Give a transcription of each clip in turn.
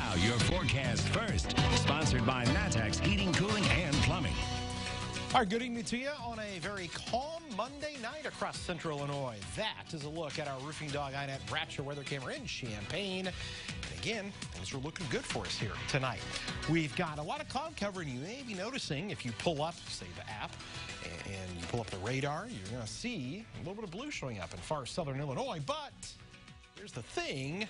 Now, your forecast first, sponsored by Mattoon's Heating, Cooling, and Plumbing. All right, good evening to you on a very calm Monday night across central Illinois. That is a look at our Roofing Dog INET Rapture weather camera in Champaign. And again, things are looking good for us here tonight. We've got a lot of cloud cover, and you may be noticing if you pull up, say, the app, and you pull up the radar, you're going to see a little bit of blue showing up in far southern Illinois. But here's the thing.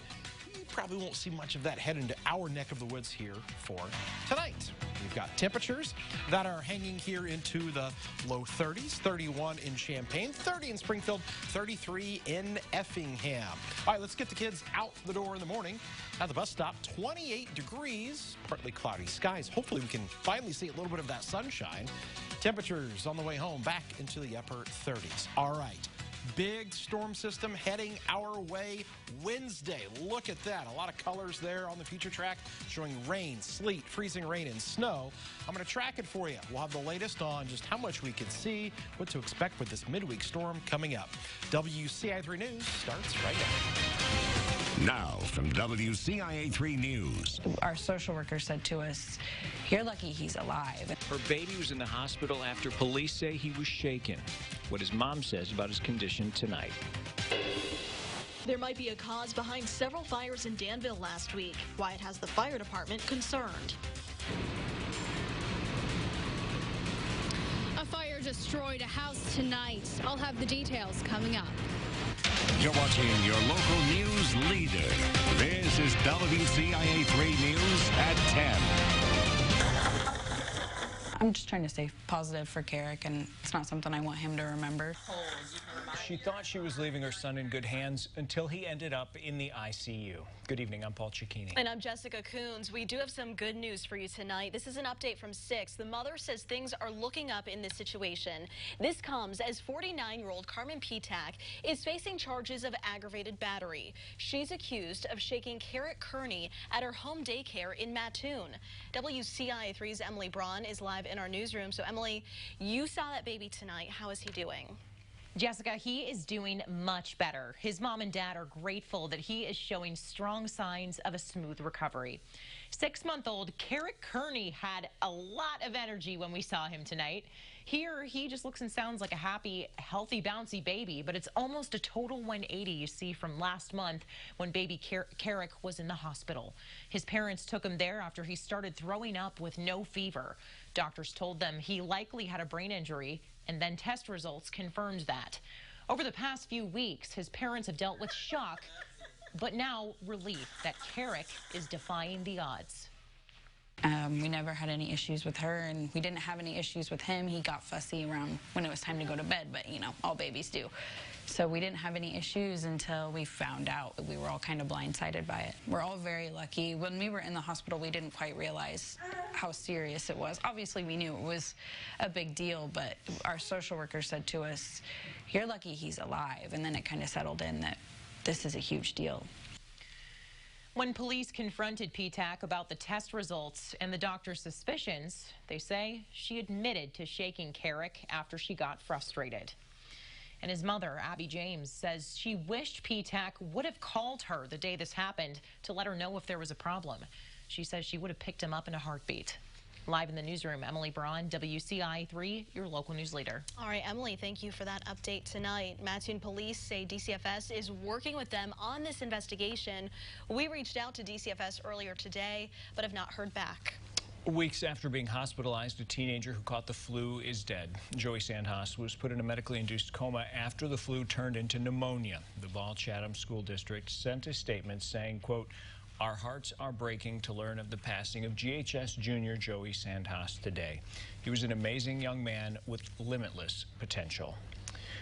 You probably won't see much of that head into our neck of the woods here for tonight. We've got temperatures that are hanging here into the low 30s, 31 in Champaign, 30 in Springfield, 33 in Effingham. All right, let's get the kids out the door in the morning. At the bus stop, 28 degrees, partly cloudy skies. Hopefully we can finally see a little bit of that sunshine. Temperatures on the way home back into the upper 30s. All right. Big storm system heading our way Wednesday. Look at that. A lot of colors there on the future track showing rain, sleet, freezing rain, and snow. I'm going to track it for you. We'll have the latest on just how much we can see, what to expect with this midweek storm coming up. WCIA 3 News starts right now. Now from WCIA 3 News. Our social worker said to us, "You're lucky he's alive." Her baby was in the hospital after police say he was shaken. What his mom says about his condition tonight. There might be a cause behind several fires in Danville last week. Why it has the fire department concerned. A fire destroyed a house tonight. I'll have the details coming up. You're watching your local news leader. This is WCIA 3 News at 10. I'm just trying to stay positive for Carrick, and it's not something I want him to remember. She thought she was leaving her son in good hands until he ended up in the ICU. Good evening, I'm Paul Cicchini. And I'm Jessica Coons. We do have some good news for you tonight. This is an update from 6. The mother says things are looking up in this situation. This comes as 49-year-old Carmen Petak is facing charges of aggravated battery. She's accused of shaking Carrick Kearney at her home daycare in Mattoon. WCIA 3's Emily BRAUN is live in our newsroom. So, Emily, you saw that baby tonight. How is he doing? Jessica, he is doing much better. His mom and dad are grateful that he is showing strong signs of a smooth recovery. 6-month-old Carrick Kearney had a lot of energy when we saw him tonight. Here, he just looks and sounds like a happy, healthy, bouncy baby, but it's almost a total 180 you see from last month when baby Carrick was in the hospital. His parents took him there after he started throwing up with no fever. Doctors told them he likely had a brain injury, and then test results confirmed that. Over the past few weeks, his parents have dealt with shock, but now relief that Carrick is defying the odds. We never had any issues with her, and we didn't have any issues with him. He got fussy around when it was time to go to bed, but, you know, all babies do. So we didn't have any issues until we found out. We were all kind of blindsided by it. We're all very lucky. When we were in the hospital, we didn't quite realize how serious it was. Obviously, we knew it was a big deal, but our social worker said to us, "You're lucky he's alive," and then it kind of settled in that this is a huge deal. When police confronted Petak about the test results and the doctor's suspicions, they say she admitted to shaking Carrick after she got frustrated. And his mother, Abby James, says she wished Petak would have called her the day this happened to let her know if there was a problem. She says she would have picked him up in a heartbeat. Live in the newsroom, Emily BRAUN, WCIA 3, your local news leader. All right, Emily, thank you for that update tonight. Mattoon police say DCFS is working with them on this investigation. We reached out to DCFS earlier today, but have not heard back. Weeks after being hospitalized, a teenager who caught the flu is dead. Joey Sandhaus was put in a medically induced coma after the flu turned into pneumonia. The Ball Chatham School District sent a statement saying, quote, "Our hearts are breaking to learn of the passing of GHS junior Joey Sandhaus today. He was an amazing young man with limitless potential."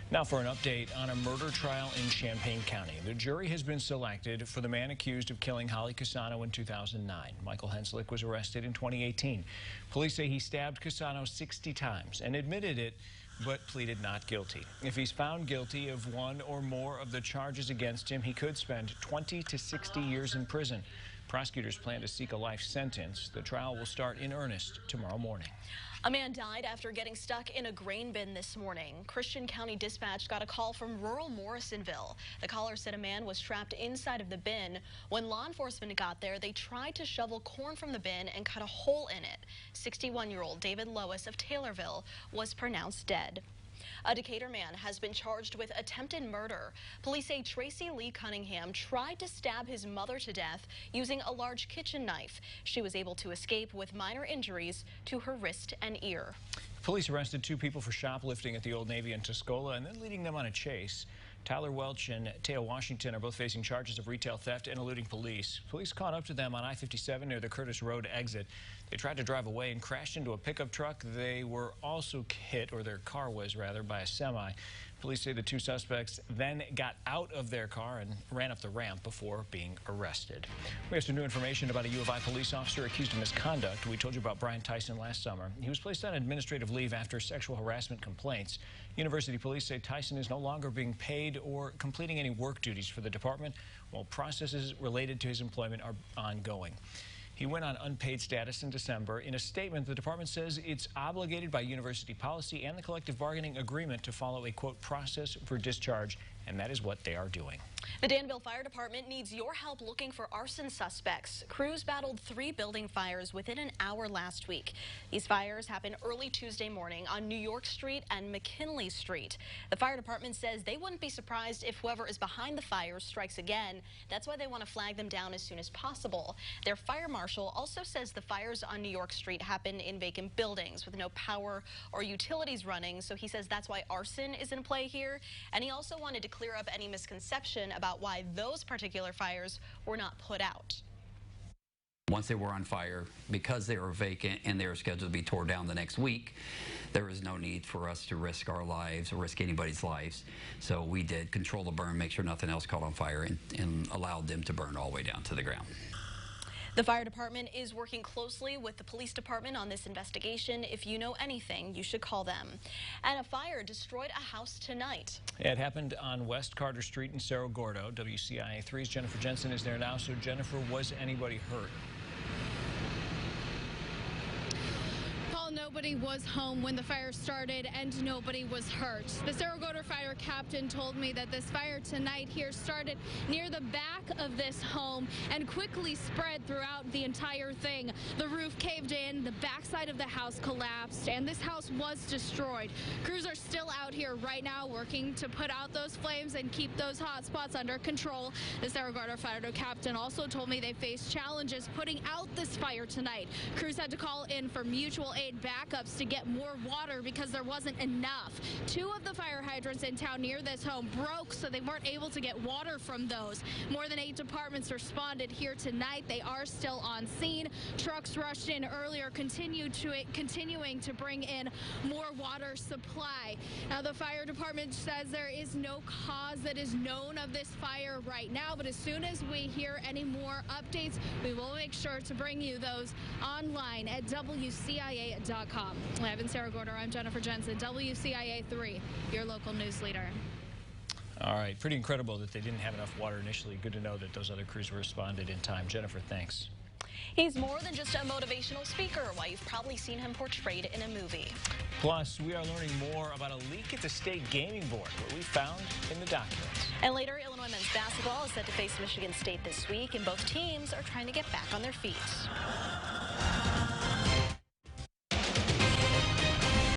Now for an update on a murder trial in Champaign County. The jury has been selected for the man accused of killing Holly Cassano in 2009. Michael Henslick was arrested in 2018. Police say he stabbed Cassano 60 times and admitted it, but pleaded not guilty. If he's found guilty of one or more of the charges against him, he could spend 20 to 60 years in prison. Prosecutors plan to seek a life sentence. The trial will start in earnest tomorrow morning. A man died after getting stuck in a grain bin this morning. Christian County Dispatch got a call from rural Morrisonville. The caller said a man was trapped inside of the bin. When law enforcement got there, they tried to shovel corn from the bin and cut a hole in it. 61-year-old David Lois of Taylorville was pronounced dead. A Decatur man has been charged with attempted murder. Police say Tracy Lee Cunningham tried to stab his mother to death using a large kitchen knife. She was able to escape with minor injuries to her wrist and ear. Police arrested 2 people for shoplifting at the Old Navy in Tuscola and then leading them on a chase. Tyler Welch and Teo Washington are both facing charges of retail theft and eluding police. Police caught up to them on I-57 near the Curtis Road exit. They tried to drive away and crashed into a pickup truck. They were also hit, or their car was rather, by a semi. Police say the 2 suspects then got out of their car and ran up the ramp before being arrested. We have some new information about a U of I police officer accused of misconduct. We told you about Brian Tyson last summer. He was placed on administrative leave after sexual harassment complaints. University police say Tyson is no longer being paid or completing any work duties for the department, while processes related to his employment are ongoing. He went on unpaid status in December. In a statement, the department says it's obligated by university policy and the collective bargaining agreement to follow a, quote, process for discharge, and that is what they are doing. The Danville Fire Department needs your help looking for arson suspects. Crews battled 3 building fires within an hour last week. These fires happened early Tuesday morning on New York Street and McKinley Street. The fire department says they wouldn't be surprised if whoever is behind the fires strikes again. That's why they want to flag them down as soon as possible. Their fire marshal also says the fires on New York Street happened in vacant buildings with no power or utilities running, so he says that's why arson is in play here. And he also wanted to clear up any misconception about why those particular fires were not put out. Once they were on fire, because they were vacant and they were scheduled to be torn down the next week, there is no need for us to risk our lives or risk anybody's lives. So we did control the burn, make sure nothing else caught on fire, and allowed them to burn all the way down to the ground. The fire department is working closely with the police department on this investigation. If you know anything, you should call them. And a fire destroyed a house tonight. It happened on West Carter Street in CERRO, GORDO. WCIA 3's Jennifer Jensen is there now. So, Jennifer, was anybody hurt? Nobody was home when the fire started and nobody was hurt. The CERRO GORDO fire captain told me that this fire tonight here started near the back of this home and quickly spread throughout the entire thing. The roof caved in, the backside of the house collapsed, and this house was destroyed. Crews are still out here right now working to put out those flames and keep those hot spots under control. The CERRO GORDO fire captain also told me they faced challenges putting out this fire tonight. Crews had to call in for mutual aid backups to get more water because there wasn't enough. 2 of the fire hydrants in town near this home broke, so they weren't able to get water from those. More than 8 departments responded here tonight. They are still on scene. Trucks rushed in earlier, continuing to bring in more water supply. Now, the fire department says there is no cause that is known of this fire right now, but as soon as we hear any more updates, we will make sure to bring you those online at WCIA.com. Live in CERRO GORDO, I'm Jennifer Jensen, WCIA 3, your local news leader. All right, pretty incredible that they didn't have enough water initially. Good to know that those other crews responded in time. Jennifer, thanks. He's more than just a motivational speaker, why you've probably seen him portrayed in a movie. Plus, we are learning more about a leak at the state gaming board, what we found in the documents. And later, Illinois men's basketball is set to face Michigan State this week, and both teams are trying to get back on their feet.